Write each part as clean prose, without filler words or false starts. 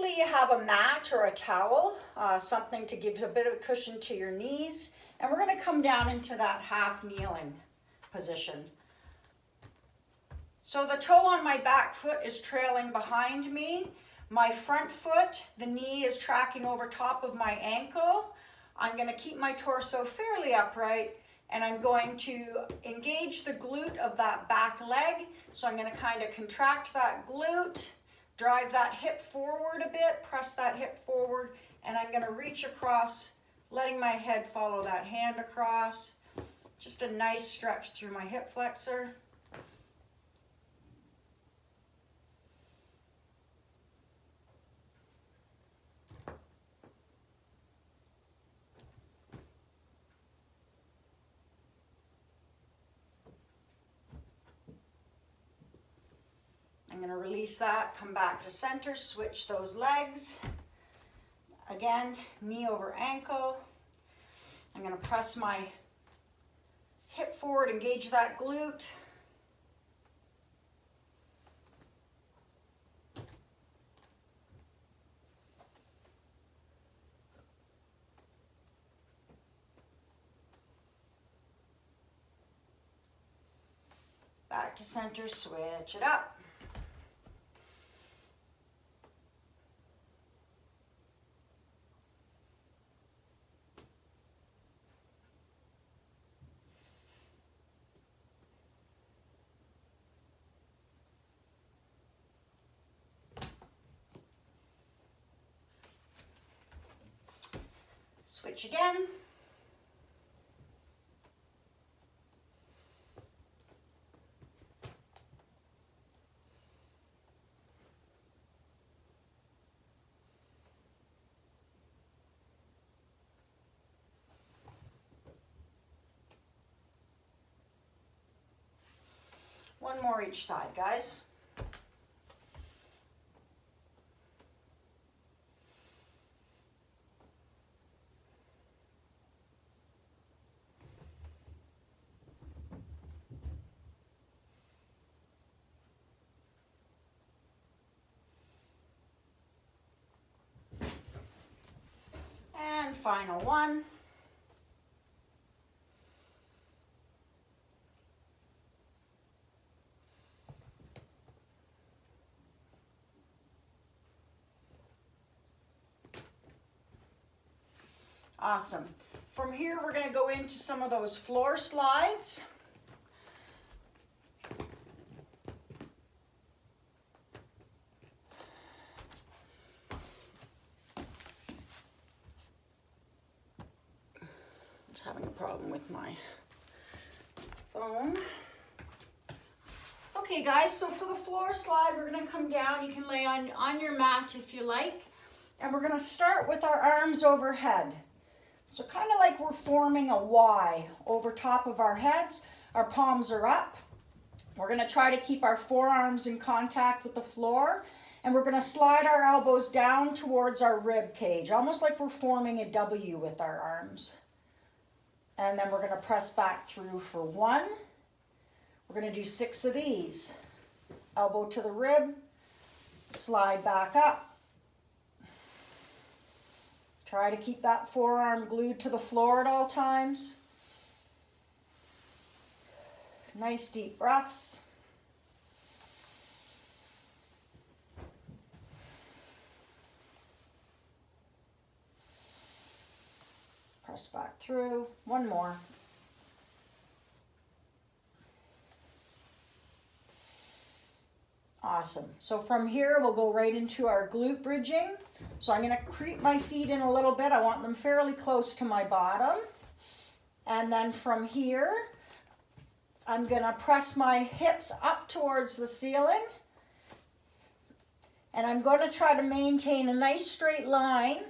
hopefully you have a mat or a towel, something to give a bit of cushion to your knees. And we're going to come down into that half kneeling position. So the toe on my back foot is trailing behind me. My front foot, the knee is tracking over top of my ankle. I'm going to keep my torso fairly upright, and I'm going to engage the glute of that back leg. So I'm going to kind of contract that glute, drive that hip forward a bit, press that hip forward, and I'm going to reach across, letting my head follow that hand across. Just a nice stretch through my hip flexor. I'm going to release that, come back to center, switch those legs. Again, knee over ankle. I'm going to press my hip forward, engage that glute. Back to center, switch it up. Switch again. One more each side, guys. And final one. Awesome. From here, we're going to go into some of those floor slides. Just having a problem with my phone. Okay, guys, so for the floor slide, we're going to come down. You can lay on your mat if you like. And we're going to start with our arms overhead. So kind of like we're forming a Y over top of our heads. Our palms are up. We're going to try to keep our forearms in contact with the floor. And we're going to slide our elbows down towards our rib cage, almost like we're forming a W with our arms. And then we're going to press back through for 1. We're going to do 6 of these. Elbow to the rib, slide back up. Try to keep that forearm glued to the floor at all times. Nice deep breaths. Press back through. One more. Awesome. So from here, we'll go right into our glute bridging. So I'm going to creep my feet in a little bit. I want them fairly close to my bottom. And then from here, I'm going to press my hips up towards the ceiling. And I'm going to try to maintain a nice straight line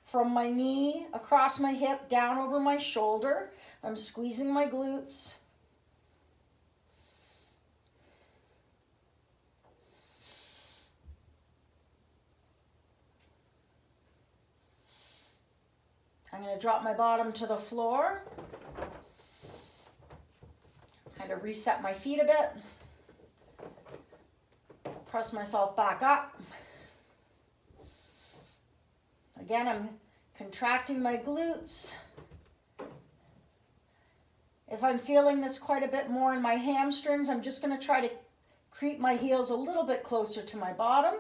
from my knee across my hip, down over my shoulder. I'm squeezing my glutes. I'm going to drop my bottom to the floor. Kind of reset my feet a bit. Press myself back up. Again, I'm contracting my glutes. If I'm feeling this quite a bit more in my hamstrings, I'm just going to try to creep my heels a little bit closer to my bottom.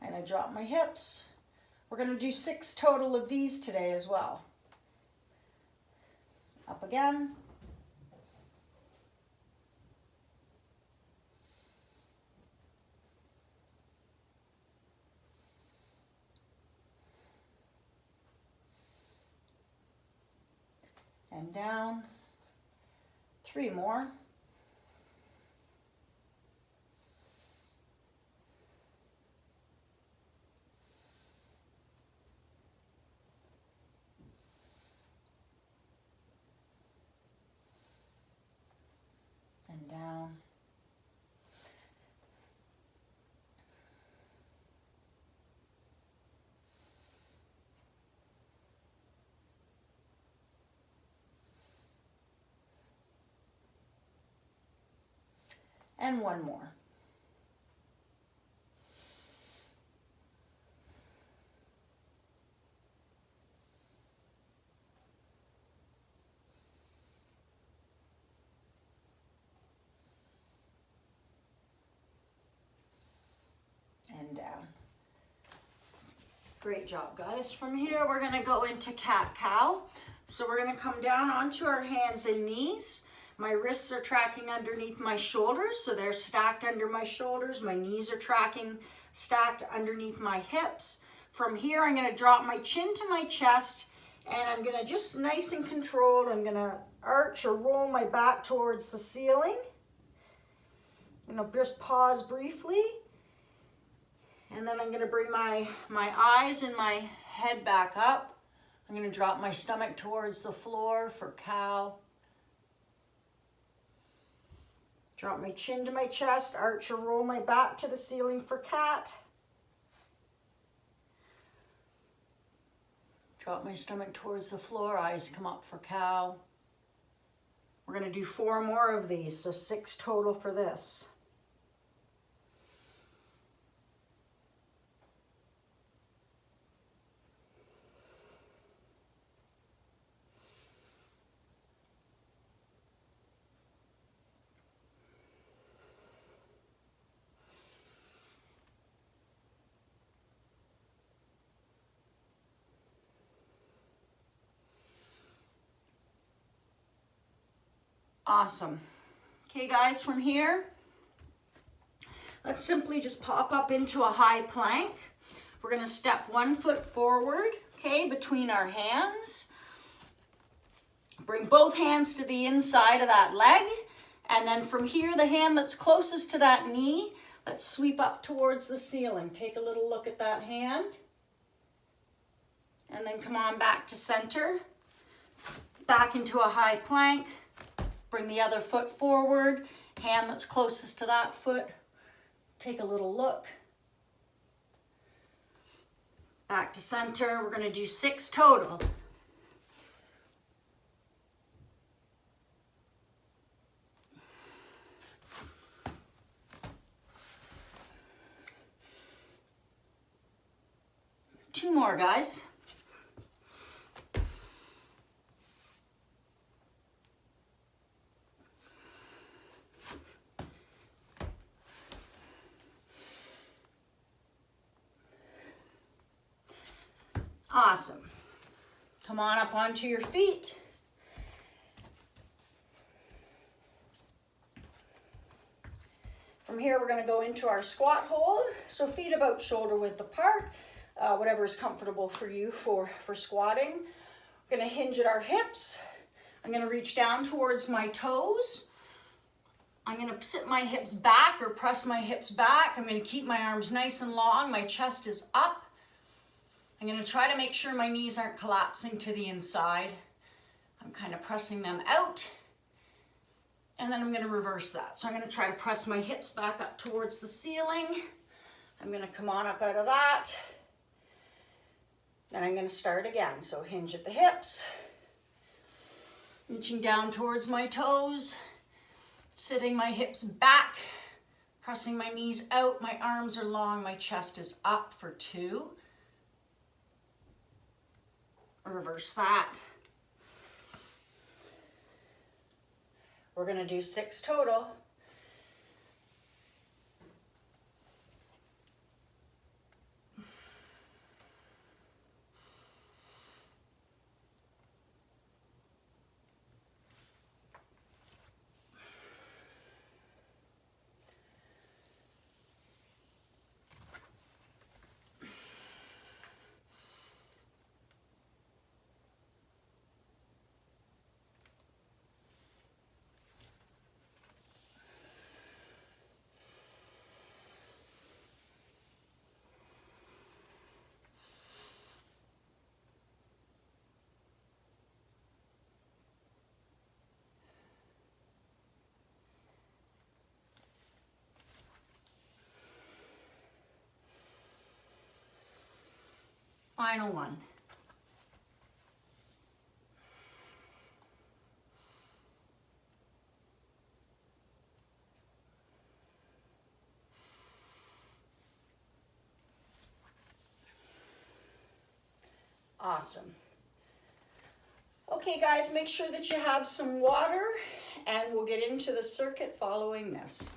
And I drop my hips. We're going to do 6 total of these today as well. Up again. And down. 3 more. And down. And 1 more. And down. Great job, guys. From here, we're gonna go into cat-cow. So we're gonna come down onto our hands and knees. My wrists are tracking underneath my shoulders, so they're stacked under my shoulders. My knees are tracking, stacked underneath my hips. From here, I'm gonna drop my chin to my chest, and I'm gonna just nice and controlled, I'm gonna arch or roll my back towards the ceiling. I'm gonna just pause briefly, and then I'm gonna bring my eyes and my head back up. I'm gonna drop my stomach towards the floor for cow. Drop my chin to my chest, arch or roll my back to the ceiling for cat. Drop my stomach towards the floor, eyes come up for cow. We're gonna do 4 more of these, so 6 total for this. Awesome. Okay, guys, from here, let's simply just pop up into a high plank. We're gonna step 1 foot forward, okay, between our hands. Bring both hands to the inside of that leg. And then from here, the hand that's closest to that knee, let's sweep up towards the ceiling. Take a little look at that hand. And then come on back to center. Back into a high plank. Bring the other foot forward, hand that's closest to that foot. Take a little look. Back to center. We're gonna do 6 total. Two more, guys. Awesome. Come on up onto your feet. From here, we're going to go into our squat hold. So feet about shoulder width apart, whatever is comfortable for you for squatting. We're going to hinge at our hips. I'm going to reach down towards my toes. I'm going to sit my hips back or press my hips back. I'm going to keep my arms nice and long. My chest is up. I'm going to try to make sure my knees aren't collapsing to the inside. I'm kind of pressing them out. And then I'm going to reverse that. So I'm going to try to press my hips back up towards the ceiling. I'm going to come on up out of that. Then I'm going to start again. So hinge at the hips. Reaching down towards my toes. Sitting my hips back, pressing my knees out, my arms are long, my chest is up for 2. Reverse that. We're gonna do 6 total. Final one. Awesome. Okay guys, make sure that you have some water and we'll get into the circuit following this.